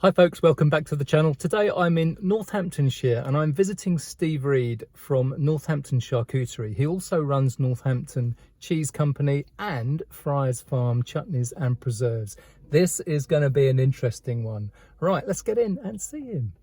Hi folks, welcome back to the channel. Today I'm in Northamptonshire and I'm visiting Steve Reed from Northampton Charcuterie. He also runs Northampton Cheese Company and Fry's Farm Chutneys and Preserves. This is going to be an interesting one. Right, let's get in and see him.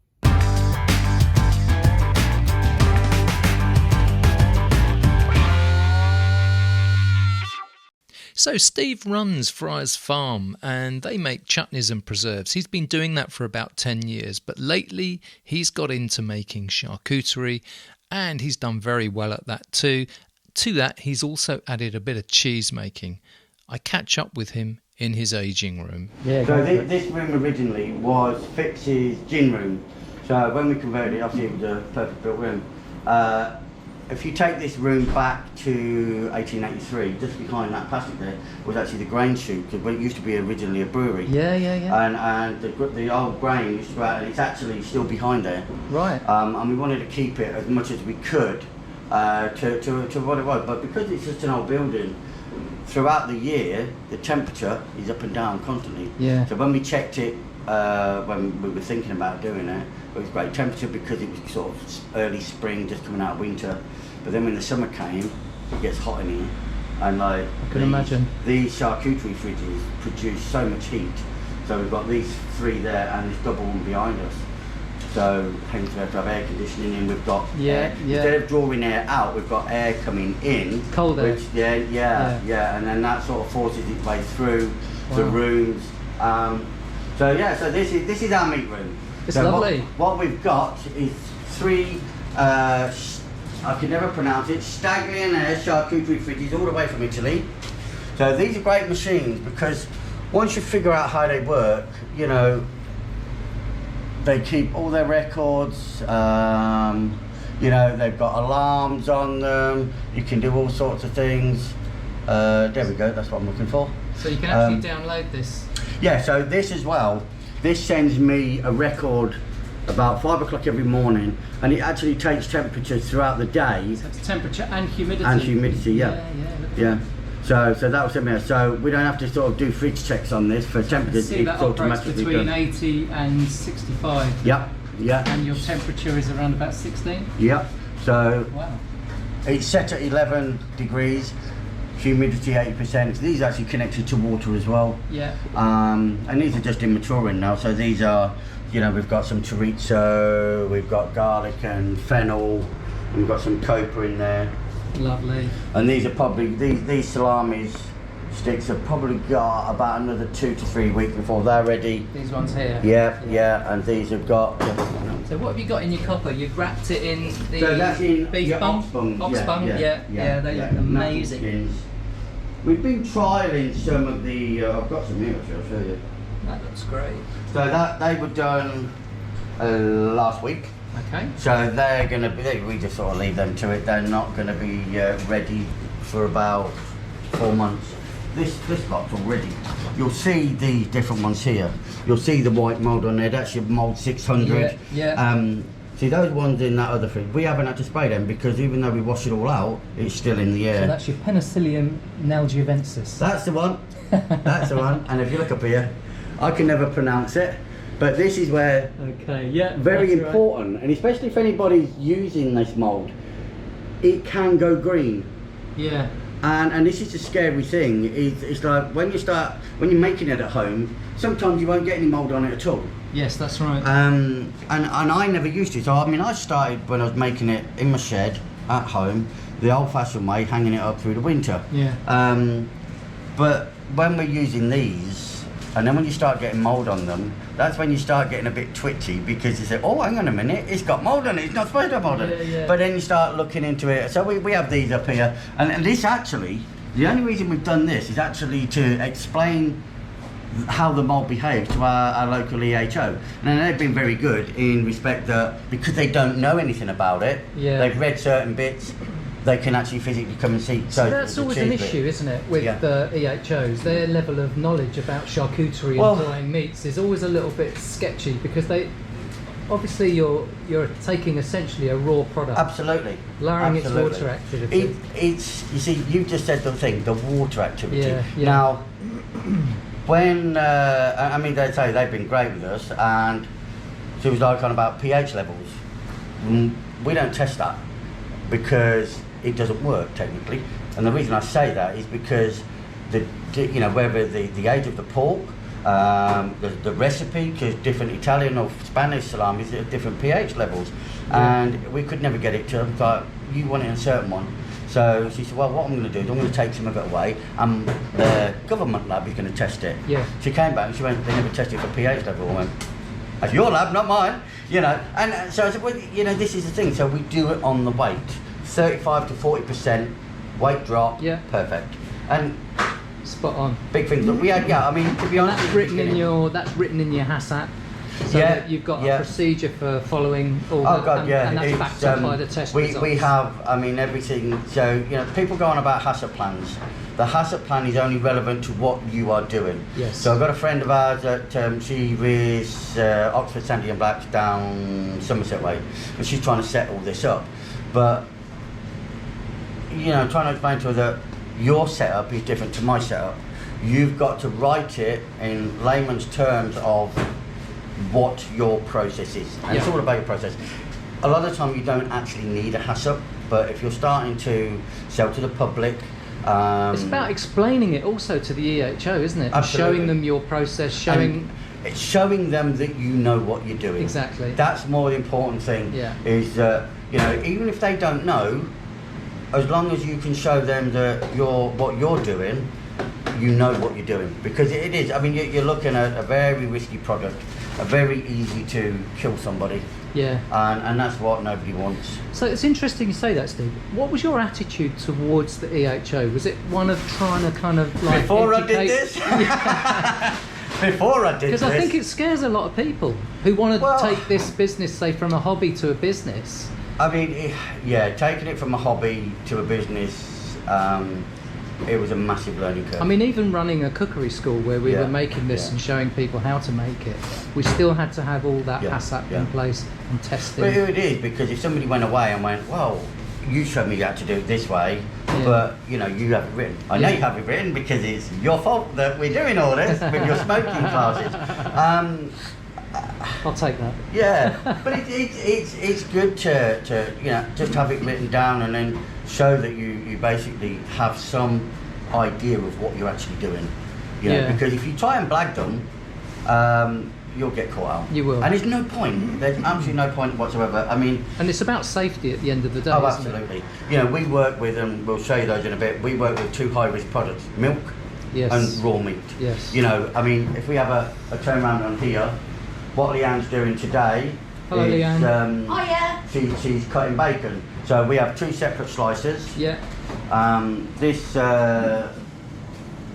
So Steve runs Fry's Farm and they make chutneys and preserves. He's been doing that for about 10 years, but lately he's got into making charcuterie and he's done very well at that too. To that, he's also added a bit of cheese making. I catch up with him in his aging room. Yeah, so this room originally was Fitz's gin room. So when we converted it, obviously it was a perfect built room. If you take this room back to 1883, just behind that plastic there was actually the grain chute, because it used to be originally a brewery. Yeah. And the old grain used to go out, and it's actually still behind there. Right. And we wanted to keep it as much as we could to what it was. But because it's just an old building, throughout the year, the temperature is up and down constantly. Yeah. So when we checked it, when we were thinking about doing it, it was great temperature because it was sort of early spring, just coming out of winter. But then when the summer came, it gets hot in here. And like, I can imagine. These charcuterie fridges produce so much heat. So we've got these three there and this double one behind us. So hence we have to have air conditioning in. We've got air. Instead of drawing air out, we've got air coming in. Cold air. Which, yeah. And then that sort of forces its way through the rooms. So this is our meat room. It's lovely. What we've got is three, I can never pronounce it, Staglione charcuterie fridges all the way from Italy. So these are great machines because once you figure out how they work, you know, they keep all their records, you know, they've got alarms on them, you can do all sorts of things. There we go, that's what I'm looking for. So you can actually download this? Yeah, so this as well, this sends me a record about 5 o'clock every morning, and it actually takes temperatures throughout the day. So it's temperature and humidity? And humidity, yeah. So that will send me, so we don't have to sort of do fridge checks on this for temperatures. See, that operates between 80 and 65. Yeah. And your temperature is around about 16? Yeah. So wow. It's set at 11 degrees. Humidity 80%. These are actually connected to water as well. Yeah. And these are just in maturing now. So these are, you know, we've got some chorizo, we've got garlic and fennel, and we've got some copra in there. Lovely. And these are probably these salamis sticks have probably got about another 2 to 3 weeks before they're ready. These ones here. Yeah. And these have got. So what have you got in your copper? You've wrapped it in the so that's in beef bung? Ox bung. Yeah. They look amazing. We've been trialling some of the. I've got some here. I'll show you. That looks great. So that they were done last week. Okay. So they're going to be. We just sort of leave them to it. They're not going to be ready for about 4 months. This lot's already. You'll see the different ones here. You'll see the white mould on there. That's your mould 600. Yeah. See those ones in that other fridge. We haven't had to spray them because even though we wash it all out, it's still in the air. So that's your Penicillium nalgiavensis. That's the one. That's the one. And if you look up here, I can never pronounce it, but this is where. Okay. Yeah. Very important, and especially if anybody's using this mould, it can go green. Yeah. And this is a scary thing. It's like when you're making it at home, sometimes you won't get any mould on it at all. Yes, that's right. And I never used it. So I mean, I started when I was making it in my shed at home, the old-fashioned way, hanging it up through the winter. Yeah. But when we're using these, and then when you start getting mould on them, that's when you start getting a bit twitchy because you say, oh, hang on a minute, it's got mould on it, it's not supposed to have mould on it. Yeah. But then you start looking into it. So we have these up here. And this actually, the only reason we've done this is actually to explain how the mould behaves to our local EHO. And they've been very good in respect that because they don't know anything about it, they've read certain bits, they can actually physically come and see. So that's always an issue, isn't it, with the EHOs? Their level of knowledge about charcuterie and drying meats is always a little bit sketchy because they obviously you're taking essentially a raw product. Absolutely. Lowering its water activity. You see, you just said the thing, the water activity. Yeah. Now, when I mean, they say they've been great with us, and she was like on about pH levels. We don't test that because it doesn't work technically, and the reason I say that is because whether the age of the pork, the recipe, because different Italian or Spanish salamis are different pH levels, and we could never get it to them. But you want it in a certain one. So she said, well, what I'm going to do is I'm going to take some of it away, and the government lab is going to test it. Yeah. She came back and she went, they never tested for pH level. I went, that's your lab, not mine. And so I said, well, this is the thing. So we do it on the weight, 35 to 40% weight drop. Yeah. Perfect. And spot on. Big things that we had. Yeah, I mean, to be honest, that's written in your HACCP. So that you've got a procedure for following all and that's backed up by the test results. We have, I mean, everything. So, people go on about HACCP plans. The HACCP plan is only relevant to what you are doing. Yes. So I've got a friend of ours that she is Oxford Sandy and Blacks down Somerset way, and she's trying to set all this up. But, trying to explain to her that your setup is different to my setup. You've got to write it in layman's terms of what your process is, and it's all about your process. A lot of the time you don't actually need a HACCP, but if you're starting to sell to the public, it's about explaining it also to the EHO, isn't it? Absolutely. Showing them your process, it's showing them that you know what you're doing. Exactly. That's more the important thing. Yeah. Is even if they don't know, as long as you can show them that what you're doing, you know what you're doing, because it is. I mean, you're looking at a very risky product, a very easy to kill somebody. Yeah. And that's what nobody wants. So it's interesting you say that, Steve. What was your attitude towards the EHO? Was it one of trying to kind of like before educate? I did this? Before I did this. Because I think it scares a lot of people who want to take this business, say, from a hobby to a business. I mean, taking it from a hobby to a business, it was a massive learning curve. I mean, even running a cookery school where we were making this and showing people how to make it, we still had to have all that HACCP in place and testing. But it is, because if somebody went away and went, well, you showed me how to do it this way, but you have it written. I know you have it written because it's your fault that we're doing all this with your smoking classes. I'll take that. Yeah, but it's good to just have it written down and then show that you basically have some idea of what you're actually doing. Because if you try and blag them, you'll get caught out. You will. And there's no point. There's absolutely no point whatsoever. I mean, and it's about safety at the end of the day. Oh, isn't absolutely. it? We work with, and we'll show you those in a bit. We work with two high-risk products: milk and raw meat. Yes. I mean, if we have a turnaround on here. What Leanne's doing today Hello, is Leanne. She's cutting bacon. So we have two separate slices. Yeah. This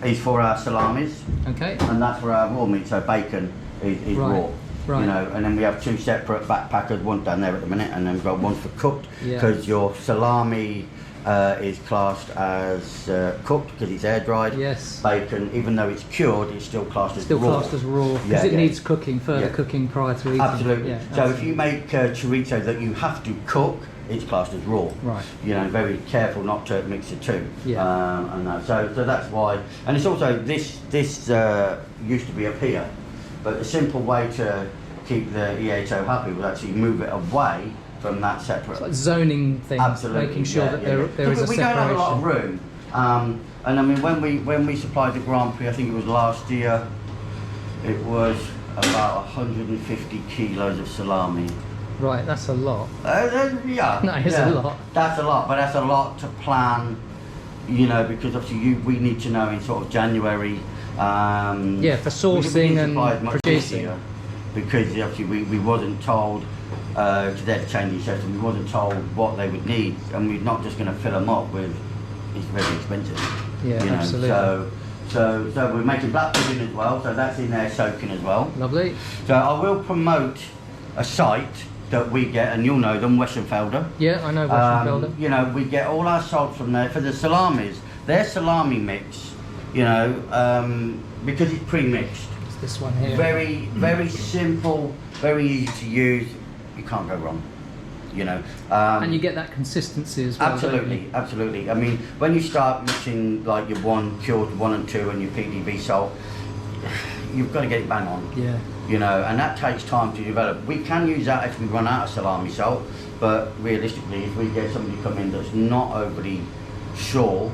is for our salamis. Okay. And that's for our raw meat. So bacon is raw. Right. And then we have two separate backpackers, one down there at the minute, and then we've got one for cooked, because your salami is classed as cooked because it's air dried. Yes. Bacon, even though it's cured, it's still classed as raw. Classed as raw because it needs cooking, further cooking prior to eating. Absolutely. Yeah, so if you make chorizo that you have to cook, it's classed as raw. Right. Very careful not to mix the two. Yeah. And that. So that's why. And it's also this used to be up here, but the simple way to keep the EHO happy was actually move it away from that separate. It's like zoning thing. Absolutely. Making sure that there is a separation. We don't have a lot of room. And I mean, when we supplied the Grand Prix, I think it was last year, it was about 150 kilos of salami. Right, that's a lot. Yeah. That is a lot. That's a lot, but that's a lot to plan, because obviously we need to know in sort of January. For sourcing and producing. Because obviously we wasn't told, because they had to change the system, we wasn't told what they would need, and we're not just going to fill them up with, it's very expensive. Yeah, absolutely. So we're making black pudding as well, so that's in there soaking as well. Lovely. So I will promote a site that we get, and you'll know them, Westenfelder. Yeah, I know Westenfelder. We get all our salt from there for the salamis. Their salami mix, because it's pre-mixed. It's this one here. Very, very simple, very easy to use. You can't go wrong. And you get that consistency as well. Absolutely, absolutely. I mean, when you start mixing like your cured 1 and 2 and your PDV salt, you've got to get it bang on. Yeah. You know, and that takes time to develop. We can use that if we run out of salami salt, but realistically, if we get somebody to come in that's not overly sure,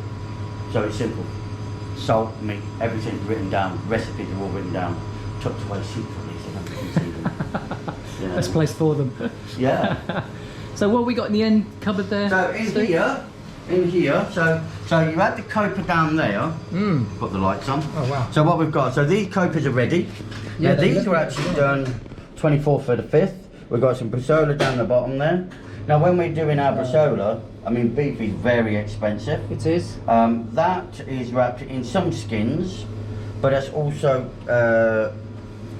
so it's simple. Salt, meat, everything's written down, recipes are all written down, tucked away secretly so nobody can see them. You know? Best place for them. Yeah. So what have we got in the end cupboard there? So in here, so you had the coper down there. Put the lights on. Oh wow. So what we've got, so these copers are ready. Yeah, now these were actually done 24th for the 5th. We've got some bresaola down the bottom there. Now when we're doing our bresaola, I mean beef is very expensive. It is. That is wrapped in some skins, but that's also,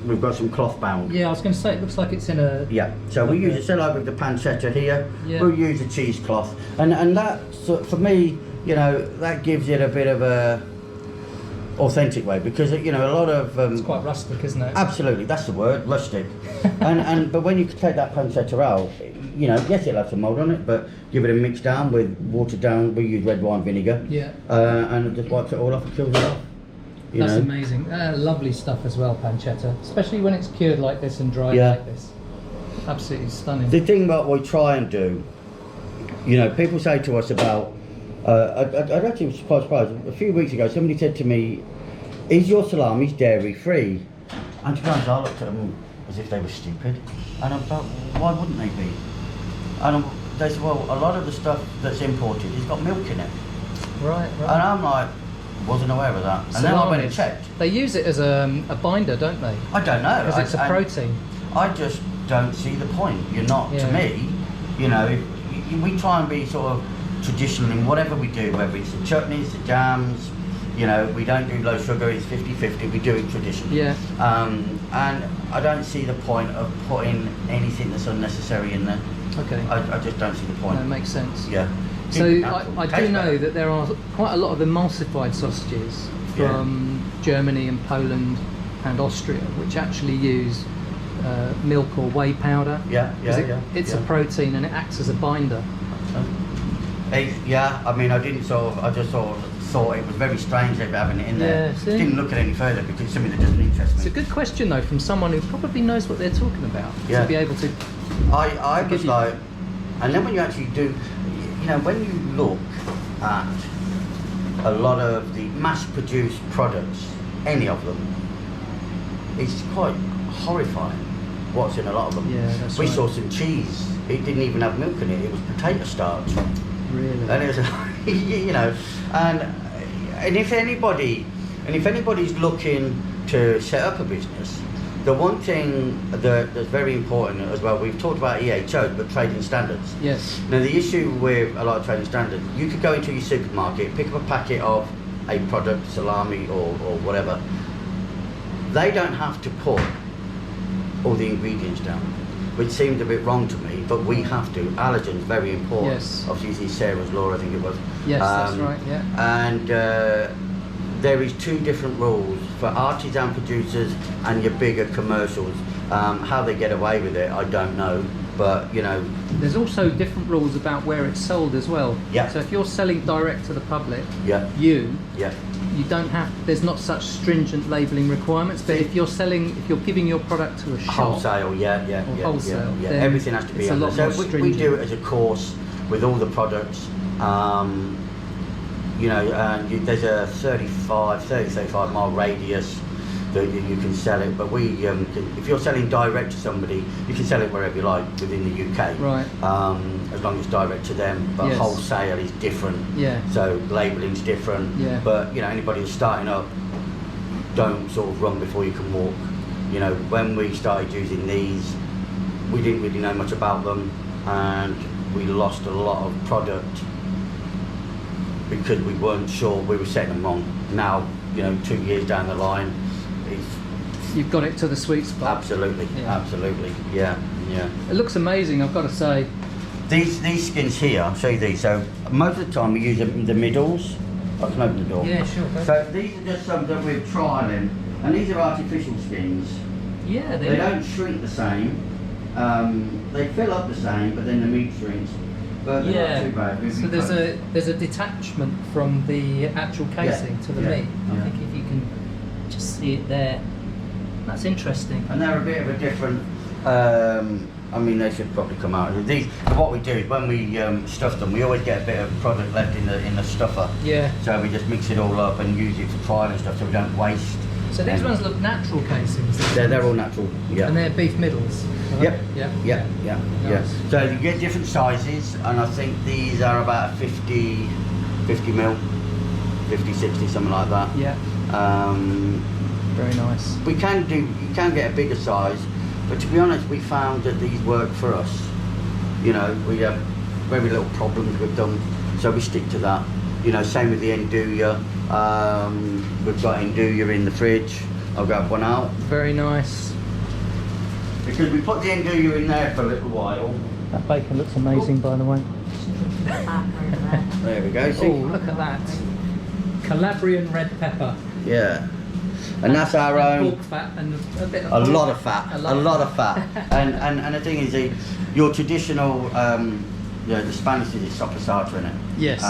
we've got some cloth bound. Yeah, I was going to say it looks like it's in a... Yeah, so we use it, so like with the pancetta here, we'll use a cheesecloth. And that, so for me, you know, that gives it a bit of a authentic way, because, you know, a lot of... it's quite rustic, isn't it? Absolutely, that's the word, rustic. But when you take that pancetta out, you know, yes, it'll have some mould on it, but give it a mix down with watered down, we use red wine vinegar. Yeah. And it just wipes it all off and kills it off. That's amazing. Lovely stuff as well, pancetta, especially when it's cured like this and dried like this. Absolutely stunning. The thing that we try and do, you know, people say to us about, I actually was quite surprised, a few weeks ago somebody said to me, is your salamis dairy free? And to be honest, I looked at them as if they were stupid, and I thought, why wouldn't they be? And they said, well, a lot of the stuff that's imported has got milk in it. Right. And I'm like, wasn't aware of that. And then I went and checked. They use it as a binder, don't they? I don't know. Because it's a protein. I just don't see the point. You're not, to me, you know, we try and be sort of traditional in whatever we do, whether it's the chutneys, the jams, you know, we don't do low sugar, it's 50-50, we do it traditionally. Yeah. And I don't see the point of putting anything that's unnecessary in there. Okay. I just don't see the point. That makes sense. Yeah. So I do know that there are quite a lot of emulsified sausages from Germany and Poland and Austria, which actually use milk or whey powder. It's a protein and it acts as a binder. Yeah, I mean, I just sort of thought it was very strange they were having it in there. Didn't look at it any further because it's something that doesn't interest me. It's a good question though, from someone who probably knows what they're talking about, to be able to. I was like, and then when you actually do, you know, when you look at a lot of the mass-produced products, any of them, it's quite horrifying what's in a lot of them. Yeah, that's we right. saw some cheese. It didn't even have milk in it. It was potato starch. Really? And it was, you know, and if anybody's looking to set up a business, the one thing that's very important as well, we've talked about EHO, but trading standards. Yes. Now the issue with a lot of trading standards, you could go into your supermarket, pick up a packet of a product, salami or whatever. They don't have to put all the ingredients down, which seemed a bit wrong to me, but we have to. Allergens, very important. Yes. Obviously, Sarah's Law, I think it was. Yes, that's right, yeah. And there is two different rules for artisan producers and your bigger commercials. How they get away with it, I don't know, but you know. There's also different rules about where it's sold as well. Yeah. So if you're selling direct to the public, you don't have, there's not such stringent labelling requirements, but if you're giving your product to a shop, wholesale, wholesale, everything has to be a lot more stringent. We do it as a course with all the products. You know, there's a 35 mile radius that you can sell it, but if you're selling direct to somebody, you can sell it wherever you like within the UK, right? As long as it's direct to them. But wholesale is different, so labelling's different. But you know, anybody who's starting up, don't sort of run before you can walk. You know, when we started using these, we didn't really know much about them, and we lost a lot of product because we weren't sure, we were setting them wrong. Now, you know, 2 years down the line, you've got it to the sweet spot. Absolutely, absolutely, yeah. It looks amazing, I've got to say. These skins here, I'll show you these. So most of the time we use the middles. I can open the door. Yeah, sure. So these are just some that we're trialing, and these are artificial skins. Yeah, they don't shrink the same. They fill up the same, but then the meat shrinks. But they're not too bad. So there's a detachment from the actual casing to the meat. I think if you can Just see it there. That's interesting. And they're a bit of a different. I mean, they should probably come out. These. What we do is when we stuff them, we always get a bit of product left in the stuffer. Yeah. So we just mix it all up and use it for trial and stuff, so we don't waste. So these ones look natural casings. They're all natural. Yeah. And they're beef middles. Yep. Yeah. Nice. So you get different sizes, and I think these are about 50 mil, 50, 60, something like that. Yeah. Very nice. You can get a bigger size, but to be honest, we found that these work for us. You know, we have very little problems with them, so we stick to that. You know, same with the Enduya. We've got Enduya in the fridge. I'll grab one out. Very nice. Because we put the Enduya in there for a little while. That bacon looks amazing, by the way. There we go. See? Oh, look at that. Calabrian red pepper. Yeah. And that's our own. Pork fat and a bit of a lot of fat. A lot of fat. and the thing is, your traditional, the Spanish is soprasata in it. Yes.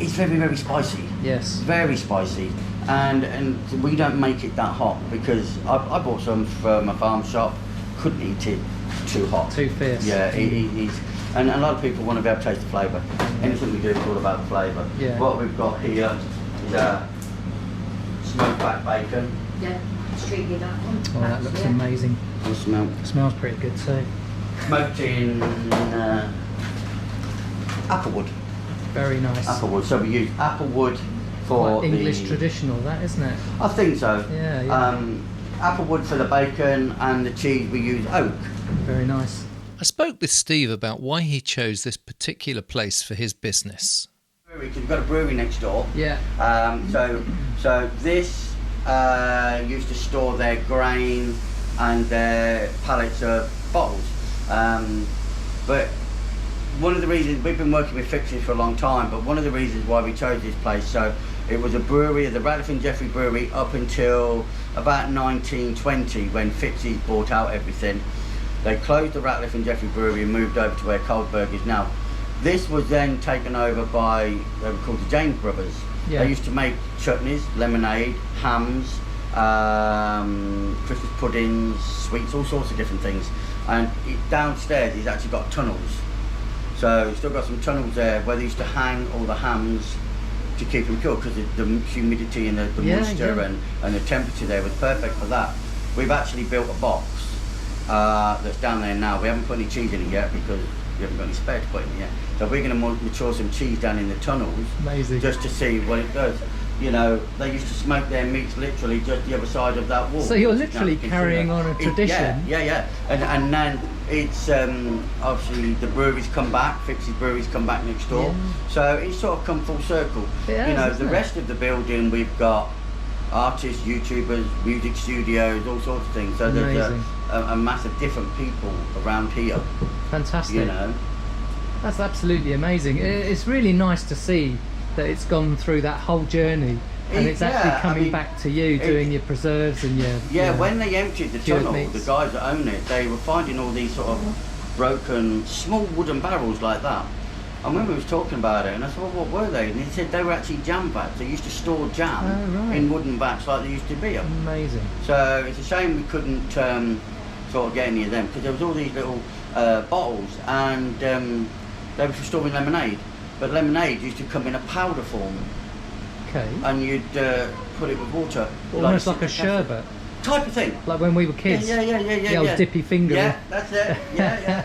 It's very, very spicy. Yes. Very spicy. And we don't make it that hot because I bought some from a farm shop. Couldn't eat it too hot. Too fierce. Yeah, it's, and a lot of people want to be able to taste the flavour. Anything we do is all about the flavour. Yeah. What we've got here is smoked back bacon. Yeah, streaky that one. Oh, that looks amazing. And smoked. It smells pretty good too. Smoked in applewood. Very nice. Applewood. So we use applewood for quite English traditional, that isn't it? I think so. Yeah. Applewood for the bacon, and the cheese we use oak. Very nice. I spoke with Steve about why he chose this particular place for his business. We've got a brewery next door. Yeah. So this used to store their grain and their pallets of bottles. But one of the reasons, we've been working with Fixie's for a long time, but one of the reasons why we chose this place, so it was a brewery, the Ratcliffe and Jeffrey Brewery, up until about 1920 when Fixie's bought out everything. They closed the Ratcliffe and Jeffrey Brewery and moved over to where Coldberg is now. This was then taken over by, they were called the James Brothers. Yeah. They used to make chutneys, lemonade, hams, Christmas puddings, sweets, all sorts of different things. And downstairs it's actually got tunnels. So it's still got some tunnels there where they used to hang all the hams to keep them cool, because the humidity and the moisture and the temperature there was perfect for that. We've actually built a box that's down there now. We haven't put any cheese in it yet because we haven't got any spare to put in it yet. So we're going to mature some cheese down in the tunnels. Amazing. Just to see what it does. You know, they used to smoke their meats literally just the other side of that wall. So you're literally carrying on a tradition. Yeah. And then it's obviously the breweries come back, Fixie's breweries come back next door. Yeah. So it's sort of come full circle. The rest of the building we've got artists, YouTubers, music studios, all sorts of things. So there's a mass of different people around here. Fantastic. You know. That's absolutely amazing. It's really nice to see that it's gone through that whole journey and it's actually coming back to you, doing your preserves and your when they emptied the tunnel, the guys that own it, they were finding all these sort of broken small wooden barrels like that. And when we was talking about it, and I said, well, what were they? And he said they were actually jam vats. They used to store jam in wooden vats like they used to be. Amazing. So it's a shame we couldn't sort of get any of them, because there was all these little bottles, and they were for storing lemonade. But lemonade used to come in a powder form. Okay. And you'd put it with water. Almost like a sherbet. Type of thing. Like when we were kids. Yeah. The old dippy finger. Yeah, that's it. Yeah.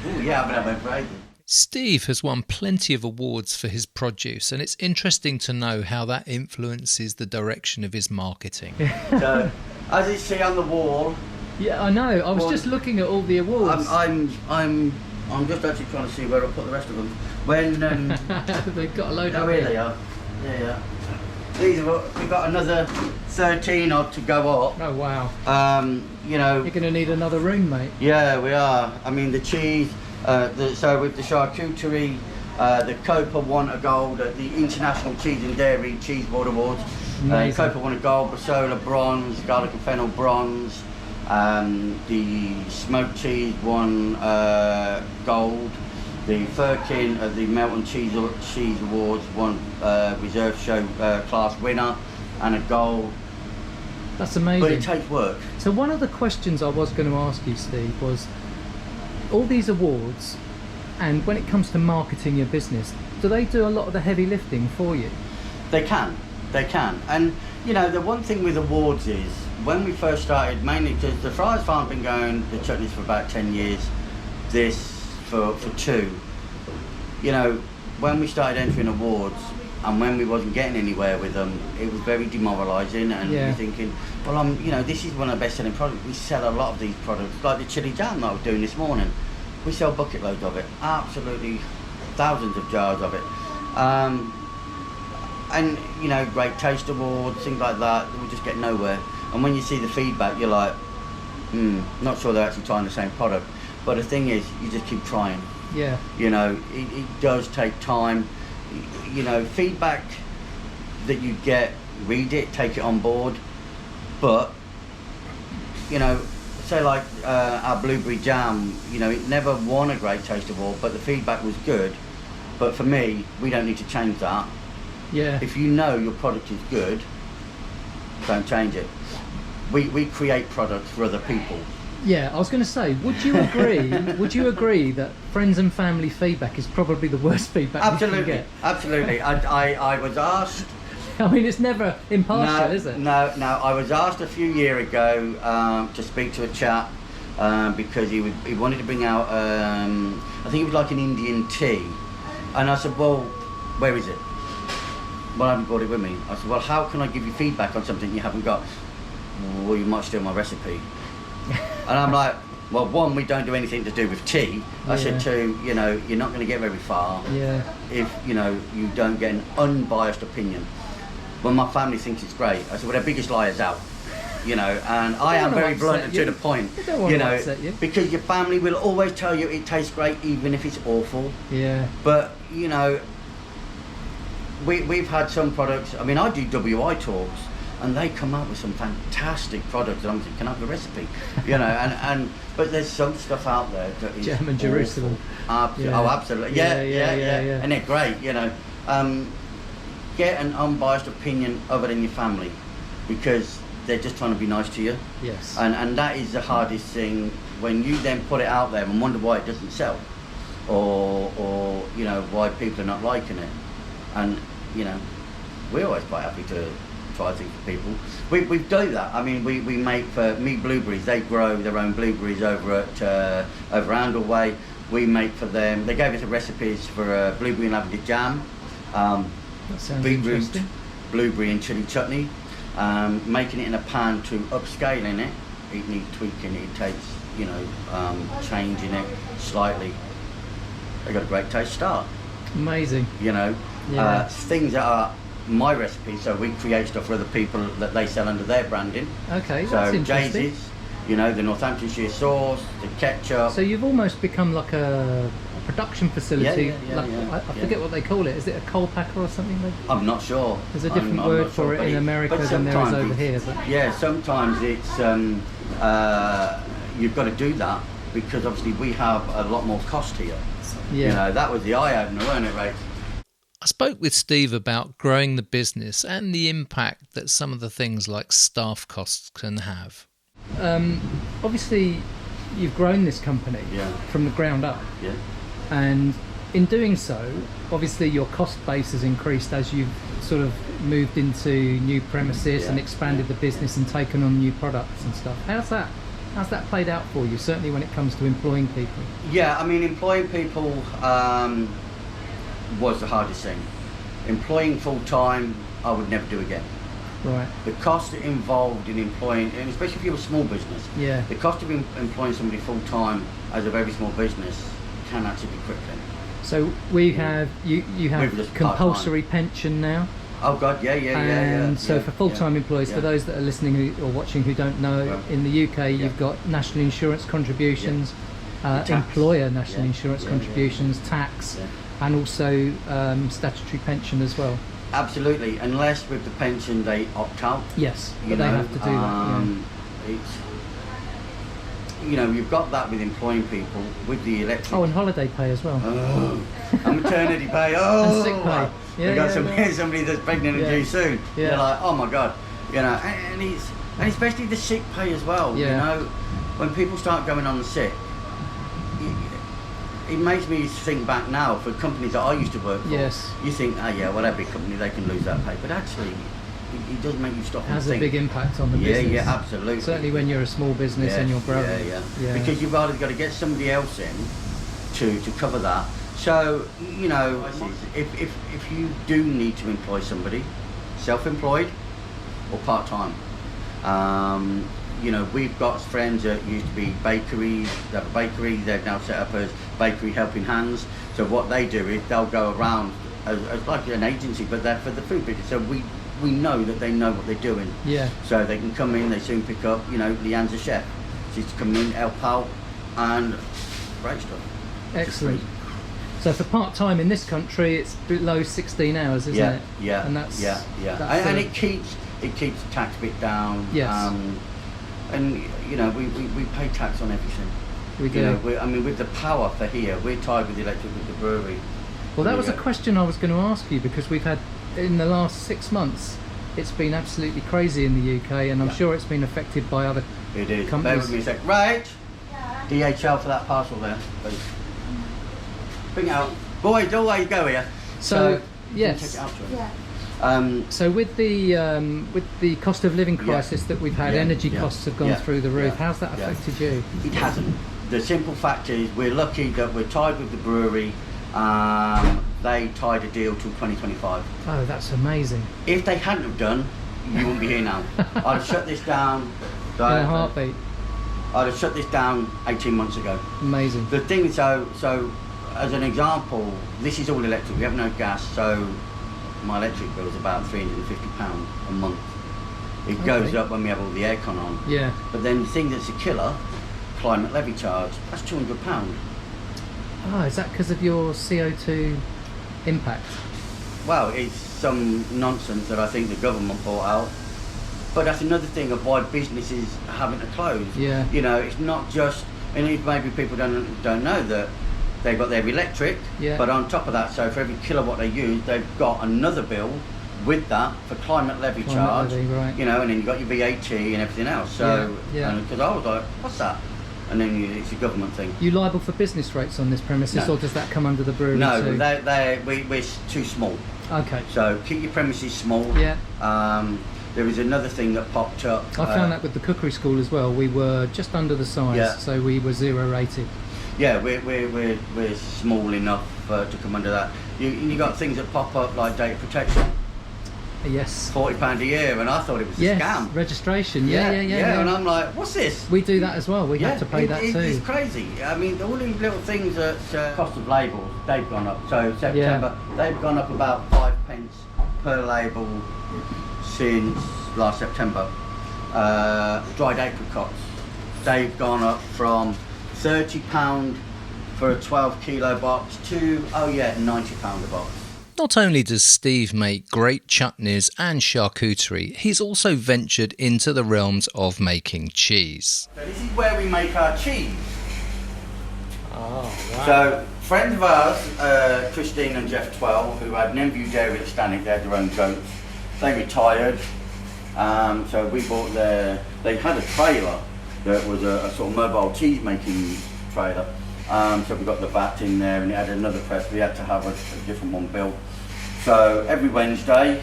Oh yeah, I've been for ages. Steve has won plenty of awards for his produce, and it's interesting to know how that influences the direction of his marketing. So, as you see on the wall. Yeah, I know. I was just looking at all the awards. I'm just actually trying to see where I'll put the rest of them. When they've got a load of. Oh, here they are. Yeah. We've got another 13 odd to go up. Oh wow. You know. You're going to need another room, mate. Yeah, we are. I mean, the cheese. So with the charcuterie, the Copa won a gold at the International Cheese and Dairy Cheese Board Awards. Copa won a gold, Brasola bronze, garlic and fennel bronze. The smoked cheese won gold. The Firkin of the Melton Cheese Awards won reserve show class winner and a gold. That's amazing. But it takes work. So one of the questions I was going to ask you, Steve, was all these awards, and when it comes to marketing your business, do they do a lot of the heavy lifting for you? They can. And, you know, the one thing with awards is, when we first started, mainly because the Friars Farm been going, the chutneys, for about 10 years, this for 2. You know, when we started entering awards, and when we wasn't getting anywhere with them, it was very demoralising, and you're thinking, well, you know, this is one of the best-selling products. We sell a lot of these products, like the chili jam that I was doing this morning. We sell bucket loads of it, absolutely thousands of jars of it. And, you know, great taste awards, things like that, we just get nowhere. And when you see the feedback, you're like, not sure they're actually trying the same product. But the thing is, you just keep trying. Yeah. You know, it does take time. You know, feedback that you get, read it, take it on board. But, you know, say like our blueberry jam, you know, it never won a great taste award, but the feedback was good. But for me, we don't need to change that. Yeah. If you know your product is good, don't change it. We create products for other people. Yeah, I was going to say, would you agree? Would you agree that friends and family feedback is probably the worst feedback you can get? Absolutely. I was asked. I mean, it's never impartial, is it? No. I was asked a few years ago to speak to a chap because he wanted to bring out. I think it was like an Indian tea, and I said, well, where is it? Well, I haven't brought it with me. I said, well, how can I give you feedback on something you haven't got? Well, you might steal my recipe. And I'm like, well, 1, we don't do anything to do with tea. I said, 2, you know, you're not going to get very far if, you know, you don't get an unbiased opinion. Well, my family thinks it's great. I said, well, their biggest liar's out, you know, and I am very blunt and to the point, you know, because your family will always tell you it tastes great even if it's awful. Yeah. But, you know, we've had some products, I mean, I do WI talks, and they come up with some fantastic products, and I'm thinking, can I have the recipe? You know, but there's some stuff out there that is German Jerusalem. Oh, absolutely. Yeah. And they're great, you know. Get an unbiased opinion other than your family, because they're just trying to be nice to you. Yes. And that is the hardest thing, when you then put it out there and wonder why it doesn't sell, or you know, why people are not liking it. And, you know, we're always quite happy to try things for people. We do that. I mean, we make for Me Blueberries. They grow their own blueberries over at Andleway. We make for them. They gave us the recipes for a blueberry and lavender jam, that sounds beetroot, interesting. blueberry and chili chutney. Making it in a pan to upscaling it. It needs tweaking. It takes, you know, changing it slightly. They got a great taste start. Amazing. You know, things that are my recipe, so we create stuff for other people that they sell under their branding. Okay, so that's interesting. Jaycee's, you know, the Northampton Charcuterie sauce, the ketchup. So you've almost become like a production facility. I forget what they call it. Is it a coal packer or something? I'm not sure. There's a different word for it in America than there is over here. But yeah, sometimes it's you've got to do that because obviously we have a lot more cost here. Yeah. You know, that was the eye opener, wasn't it, Ray? I spoke with Steve about growing the business and the impact that some of the things like staff costs can have. Obviously, you've grown this company from the ground up. Yeah. And in doing so, obviously your cost base has increased as you've sort of moved into new premises and expanded the business and taken on new products and stuff. How's that played out for you, certainly when it comes to employing people? Yeah, I mean, employing people was the hardest thing. Employing full-time, I would never do again. Right. The cost involved in employing, and especially if you're a small business, the cost of employing somebody full-time as a very small business can actually be crippling. So we have, you have compulsory pension now? Oh God, yeah. And so for full-time employees, for those that are listening or watching who don't know, in the UK you've got national insurance contributions, employer national insurance contributions, tax, and also statutory pension as well. Absolutely, unless with the pension they opt out. Yes, but they have to do that. It's, you know, you've got that with employing people, with the electric. Oh, and holiday pay as well. Oh, and maternity pay. Oh, and sick pay. We've got somebody that's pregnant and due soon. Yeah. They're like, oh my God, you know, and And especially the sick pay as well. Yeah. You know, when people start going on the sick, it makes me think back now for companies that I used to work for. Yes. You think, oh yeah, well, every company, they can lose that pay. But actually, it does make you stop It and has think. a big impact on the business. Yeah, absolutely. Certainly when you're a small business and you're growing. Yeah. Because you've either got to get somebody else in to cover that. So, you know, if you do need to employ somebody, self-employed or part-time, you know, we've got friends that used to be bakeries, they have a bakery, they've now set up as Bakery Helping Hands. So what they do is they'll go around as like an agency, but they're for the food business. So we know that they know what they're doing. Yeah. So they can come in, they soon pick up, you know, Leanne's a chef. She's come in, help out, and great stuff. Excellent. So for part-time in this country, it's below 16 hours, isn't it? Yeah, and that's and it keeps the tax bit down. Yes. And you know, we pay tax on everything. We do. You know, I mean, with the power for here, we're tied with the electric with the brewery. Well, that was a question I was going to ask you, because we've had, in the last 6 months, it's been absolutely crazy in the UK, and I'm sure it's been affected by other It is. companies. Bear with me a sec. Right. DHL for that parcel there, please. Bring it out. Boys, always go here. So Take yes. it out to him. Yeah. So with the cost of living crisis that we've had, energy costs have gone through the roof. How's that affected you? It hasn't. The simple fact is we're lucky that we're tied with the brewery. They tied a deal till 2025. Oh, that's amazing. If they hadn't have done, you wouldn't be here now. I'd have shut this down. In a heartbeat. I'd have shut this down 18 months ago. Amazing. The thing is, so as an example, this is all electric. We have no gas, so my electric bill is about £350 a month. It goes up when we have all the aircon on. Yeah. But then the thing that's a killer, climate levy charge, that's £200. Oh, is that because of your CO2 impact? Well, it's some nonsense that I think the government brought out. But that's another thing of why businesses are having to close. Yeah. You know, it's not just, and maybe people don't know that they've got their electric, but on top of that, so for every kilowatt they use, they've got another bill with that for climate levy charge. Right. You know, and then you've got your VAT and everything else. So, because I was like, what's that? And then it's a government thing. You liable for business rates on this premises, or does that come under the brewery No, too? we're too small. Okay. So keep your premises small. Yeah. There was another thing that popped up. I found that with the cookery school as well. We were just under the size, so we were 0 rated. Yeah, we're small enough to come under that. You got things that pop up like data protection. Yes. £40 a year, and I thought it was a scam. Registration. Yeah. And I'm like, what's this? We do that as well. We have to pay that too. It's crazy. I mean, all these little things that cost of labels, they've gone up. So September, they've gone up about 5p per label since last September. Dried apricots, they've gone up from £30 for a 12 kilo box to £90 a box. Not only does Steve make great chutneys and charcuterie, he's also ventured into the realms of making cheese. So this is where we make our cheese. Oh, wow. So friends of ours, Christine and Jeff 12, who had Nenview Dairy at Stanek, they had their own goats. They retired, so we bought they had a trailer that was a sort of mobile cheese making trailer. So we got the vat in there, and it had another press. We had to have a different one built. So every Wednesday,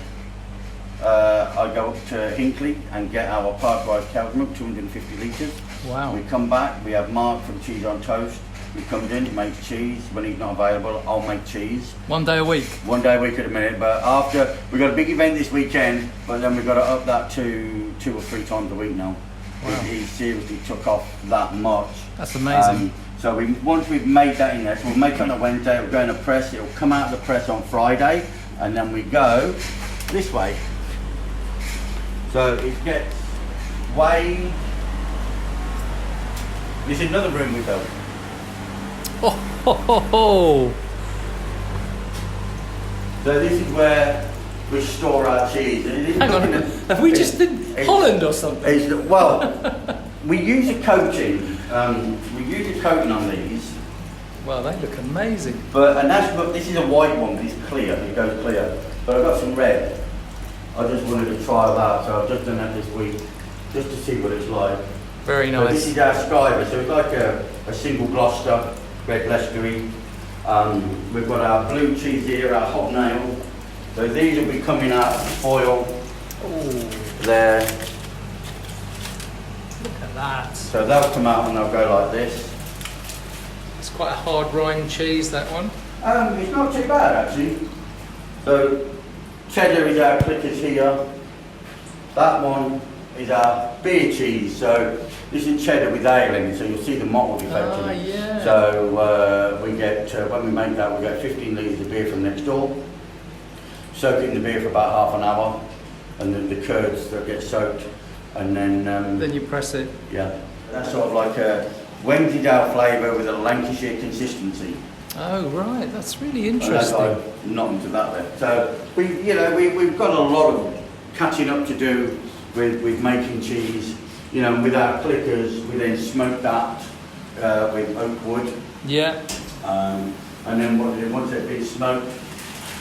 I go up to Hinckley and get our park-rise cow's milk, 250 litres. Wow. We come back, we have Mark from Cheese on Toast. He comes in, he makes cheese. When he's not available, I'll make cheese. 1 day a week? 1 day a week at the minute, but after, we've got a big event this weekend, but then we've got to up that to 2 or 3 times a week now. Wow. He seriously took off that much. That's amazing. So once we've made that in there, so we'll make it on a Wednesday, it'll go in a press, it'll come out of the press on Friday, and then we go this way. So it gets weighed. This is another room we built. Oh, ho, ho, ho. So this is where we store our cheese. Hang on, have we just in Holland or something? Well, we use a coating. We use a coating on these. Well, they look amazing. This is a white one, but it's clear. It goes clear. But I've got some red. I just wanted to try that, so I've just done that this week. just to see what it's like. Very So this nice. is our Skyver, so it's like a single Gloucester, red Leicestery. We've got our blue cheese here, our hobnail. So these will be coming out of foil there. Look at that. So they'll come out and they'll go like this. It's quite a hard rind cheese, that one. It's not too bad actually. So cheddar is our clickers here. That one is our beer cheese. So this is cheddar with ale in it, so you'll see the mottled effect in it. Yeah. So we get, when we make that, we get 15 litres of beer from next door. Soak it in the beer for about half an hour, and then the curds that get soaked, and then... Then you press it. Yeah. That's sort of like a Wensleydale flavour with a Lancashire consistency. Oh, right. That's really And that's interesting. like not into that there. So we've got a lot of catching up to do with making cheese. You know, with our clickers, we then smoke that with oak wood. Yeah. And then once they've been smoked,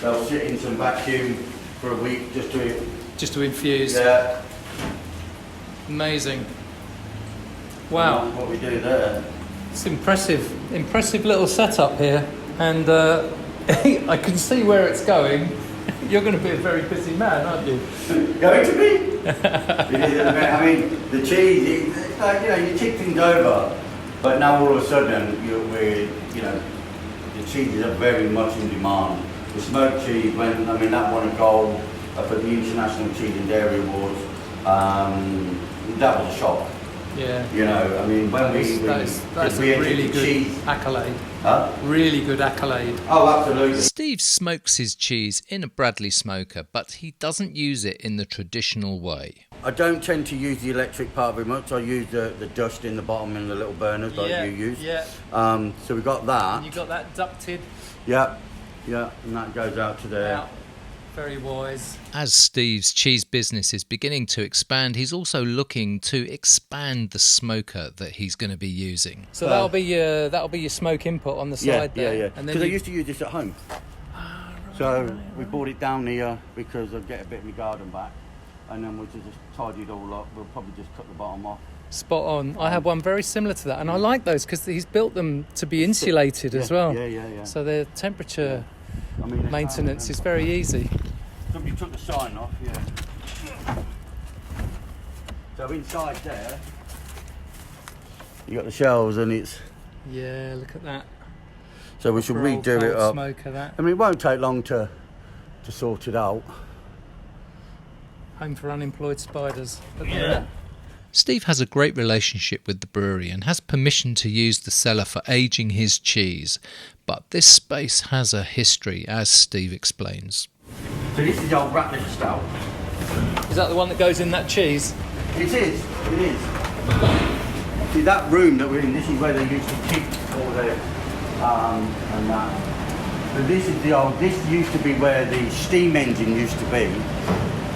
they'll sit in some vacuum for a week just to infuse. Yeah. Amazing. And Wow. that's what we do there. It's impressive little setup here, and I can see where it's going. You're going to be a very busy man, aren't you? Going to be? It is, I mean, the cheese, it's like, you tick things over, but now all of a sudden, the cheeses are very much in demand. The smoked cheese, that won a gold for the International Cheese and Dairy Awards. That was a shock. Yeah. When That's we a entered really the good cheese. accolade. Huh? Really good accolade. Oh, absolutely. Steve smokes his cheese in a Bradley smoker, but he doesn't use it in the traditional way. I don't tend to use the electric part very much. I use the dust in the bottom and the little burners like you use. Yeah. So we've got that. And you got that ducted Yeah, and that goes out to there. out. Very wise. As Steve's cheese business is beginning to expand, he's also looking to expand the smoker that he's going to be using. So that'll be your smoke input on the side there. Yeah. And Because then I used to use this at home. So we brought it down here because I'd get a bit of my garden back, and then we'll just tidy it all up. We'll probably just cut the bottom off. spot on. I have one very similar to that, and I like those because he's built them to be insulated as well. Yeah. So their temperature It's maintenance is very easy. Somebody took the sign off, yeah. So inside there, you got the shelves, and it's. Yeah, look at that. So we should Roll redo it cold up. Smoker, that. It won't take long to sort it out. Home for unemployed spiders. Look at Yeah. that. Steve has a great relationship with the brewery and has permission to use the cellar for aging his cheese. But this space has a history, as Steve explains. So this is the old Ratliff stout. Is that the one that goes in that cheese? It is. See, that room that we're in, this is where they used to keep all their and that. So this is the old. This used to be where the steam engine used to be,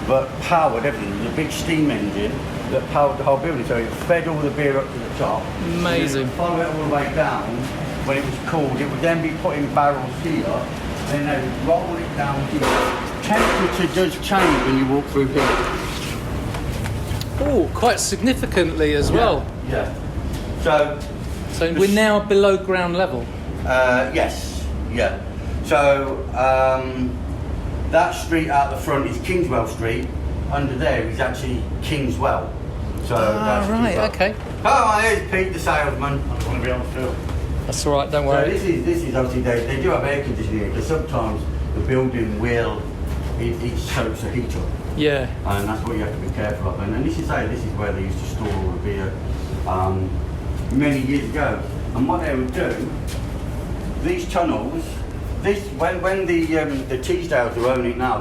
but powered everything. It was a big steam engine that powered the whole building. So it fed all the beer up to the top. Amazing. Follow it all the way down. When it was cooled, it would then be put in barrels here. Then they would roll it down here. Temperature does change when you walk through here. Oh, quite significantly as well. Yeah. So we're now below ground level. Yes. Yeah. So that street out the front is Kingswell Street. Under there is actually Kingswell. So that's right, Kingswell. okay. Oh, here's Pete, the salesman. I don't want to be on the film. That's all right, don't So worry. this is obviously they do have air conditioning because sometimes the building will it soaks the heat up. Yeah. And that's what you have to be careful of. And this is where they used to store all the beer many years ago. And what they would do, these tunnels, when the Teasdales who own it now,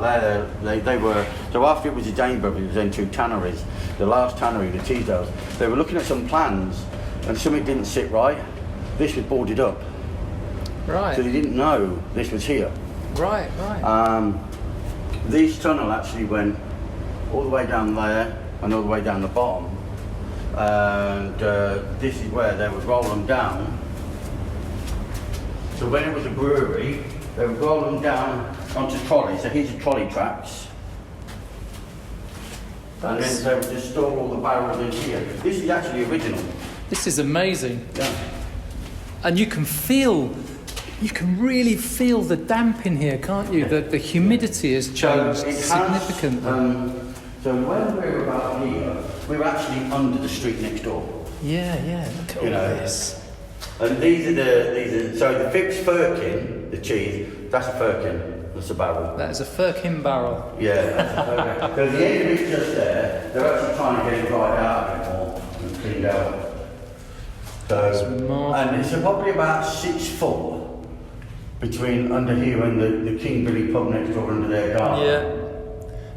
they were, so after it was the James Brothers, it was then two tanneries. The last tannery, the Teasdales, they were looking at some plans and something didn't sit right. This was boarded up. Right. So they didn't know this was here. Right. This tunnel actually went all the way down there and all the way down the bottom, and this is where they would roll them down. So when it was a brewery, they would roll them down onto trolleys. So here's the trolley tracks. And then they would just store all the barrels in here. This is actually original. This is amazing. Yeah. And you can really feel the damp in here, can't you? The humidity has changed significantly. So when we were about here, we were actually under the street next door. Yeah, look at all this. And these are so the Fix Firkin, the cheese, that's a firkin, that's a barrel. That is a firkin barrel. Yeah, that's a firkin. So the end of it's just there, they're actually trying to get it dried out a bit more and cleaned out. So, and it's probably about 6 foot between under here and the King Billy pub next door under their garden. Yeah.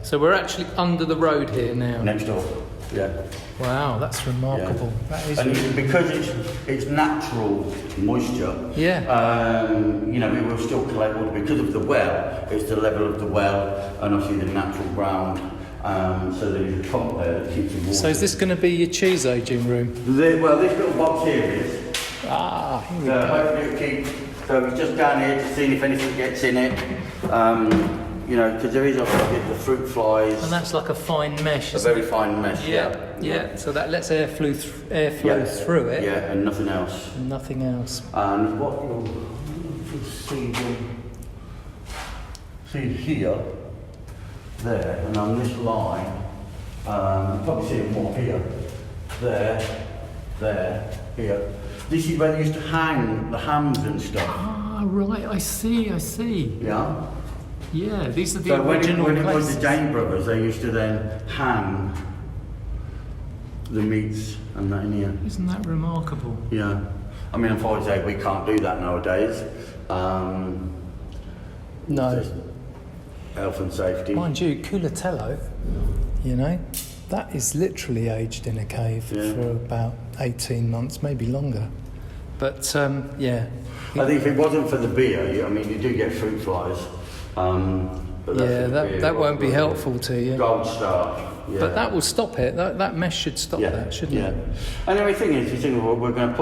So we're actually under the road here now. Next door, yeah. Wow, that's remarkable. Yeah. That is. And because it's natural moisture. Yeah. You know, we will still collect water because of the well. It's the level of the well, and obviously the natural ground. So there's a pump there that keeps the water. So is this going to be your cheese aging room? Well, this little box here is. Here we So go. hopefully it'll keep. So we're just down here to see if anything gets in it. You know, because there is obviously the fruit flies. And that's like a fine mesh. A very fine mesh. Yeah. So that lets airflow through it. Yeah, and nothing else. Nothing else. And what you'll see here, there, and on this line, you'll probably see it more here, there, here. This is where they used to hang the hams and stuff. Ah, right. I see. Yeah. Yeah, these are the So original when it places. was the Jane brothers, they used to then hang the meats and that in here. Isn't that remarkable? Yeah. I mean, unfortunately, we can't do that nowadays. No. Just health and safety. Mind you, Culatello, you know, that is literally aged in a cave for about 18 months, maybe longer. But, yeah. I think if it wasn't for the beer, you do get fruit flies. But that won't be helpful to you. Gold star. Yeah. But that will stop it. That mesh should stop that, shouldn't it? And the only thing is, we're going to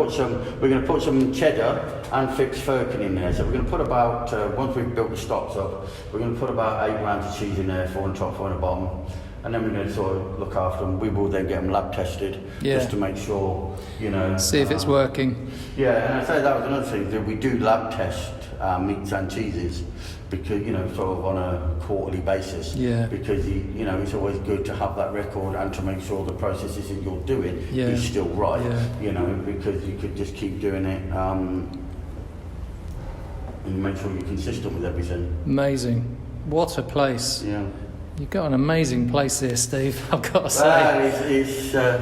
put some cheddar and fixed firkin in there. So we're going to put about once we've built the stocks up, we're going to put about 8 grams of cheese in there, 4 on top, 4 on the bottom, and then we're going to sort of look after them. We will then get them lab tested just to make sure, see if it's working. Yeah, and I say that was another thing that we do lab test meats and cheeses. Because sort of on a quarterly basis. Yeah. Because it's always good to have that record and to make sure the processes that you're doing is still right. Yeah. Because you could just keep doing it and make sure you're consistent with everything. Amazing. What a place. Yeah. You've got an amazing place here, Steve. I've got to say.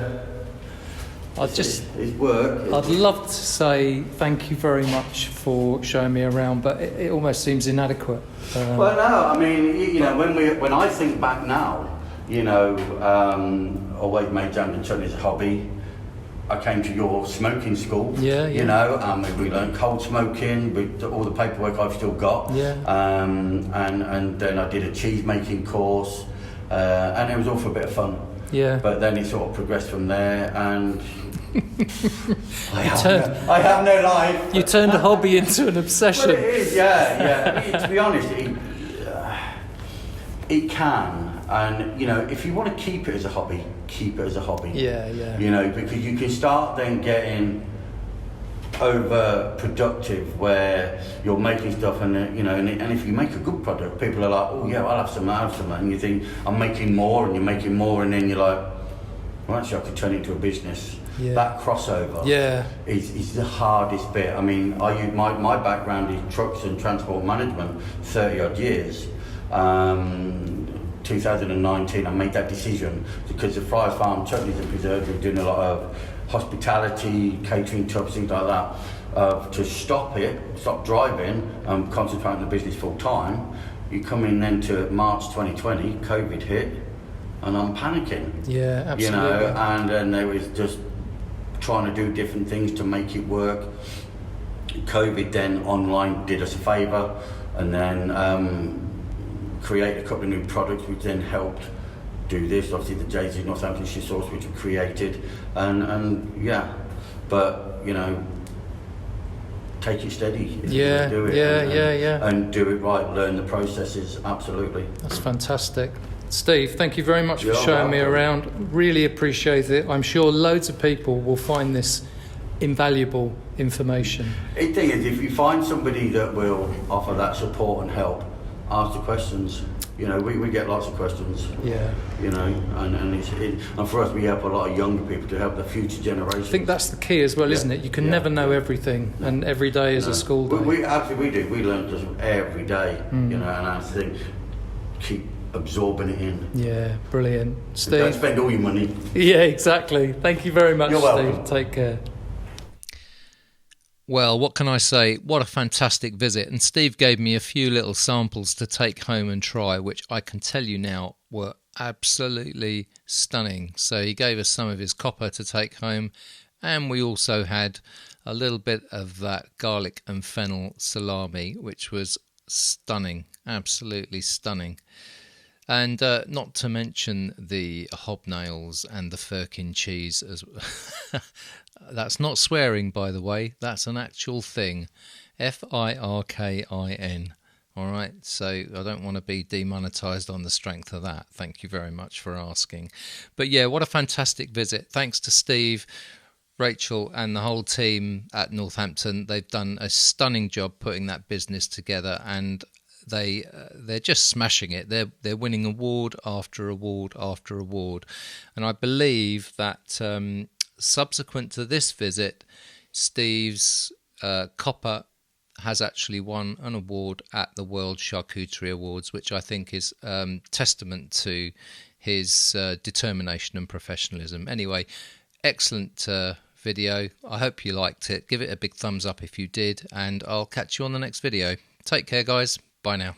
It's work. I'd love to say thank you very much for showing me around, but it almost seems inadequate. Well, no, I mean, when I think back now, always made jam and chutney as a hobby. I came to your smoking school. Yeah. We learned cold smoking with all the paperwork I've still got. Yeah. And then I did a cheese making course, and it was all for a bit of fun. Yeah. But then it sort of progressed from there, and I have no life. You turned a hobby into an obsession. Well, it is, yeah. I mean, to be honest, it can. And, if you want to keep it as a hobby, keep it as a hobby. Yeah. Because you can start then getting over-productive where you're making stuff and if you make a good product, people are like, oh yeah, I'll have some, and you think, I'm making more, and you're making more, and then you're like, well, actually I could turn it into a business. Yeah. That crossover is the hardest bit. I mean, my background is trucks and transport management, 30 odd years. 2019 I made that decision because the Friars Farm Chutneys and Preserves were doing a lot of hospitality, catering tubs, things like that, to stop driving and concentrate on the business full time. You come in then to March 2020, COVID hit, and I'm panicking. Yeah, absolutely. And then there was just trying to do different things to make it work. COVID then online did us a favour, and then create a couple of new products which then helped do this. Obviously the JZ Northampton sauce which we created, and but take it steady if you're gonna do it, and do it right, learn the processes. Absolutely. That's fantastic. Steve, thank you very much for You're showing me welcome. around. Really appreciate it. I'm sure loads of people will find this invaluable information. The thing is, if you find somebody that will offer that support and help, ask the questions. You know, we get lots of questions. Yeah. You know, and for us, we help a lot of younger people to help the future generation. I think that's the key as well, Yeah. isn't it? You can Yeah. never know everything, and every day is a school day. We absolutely do. We learn just every day. You know, and I think keep absorbing it in. Yeah, brilliant. Don't Steve. spend all your money. Yeah, exactly. Thank you very much, You're welcome. Steve. Take care. Well, what can I say? What a fantastic visit. And Steve gave me a few little samples to take home and try, which I can tell you now were absolutely stunning. So he gave us some of his copper to take home, and we also had a little bit of that garlic and fennel salami, which was stunning, absolutely stunning. And not to mention the hobnails and the firkin cheese as That's not swearing, by the way. That's an actual thing. Firkin. All right. So I don't want to be demonetized on the strength of that. Thank you very much for asking. But yeah, what a fantastic visit. Thanks to Steve, Rachel and the whole team at Northampton. They've done a stunning job putting that business together, and they're just smashing it. They're winning award after award after award, and I believe that subsequent to this visit, Steve's copper has actually won an award at the World Charcuterie Awards, which I think is testament to his determination and professionalism. Anyway, excellent video. I hope you liked it. Give it a big thumbs up if you did, and I'll catch you on the next video. Take care, guys. Bye now.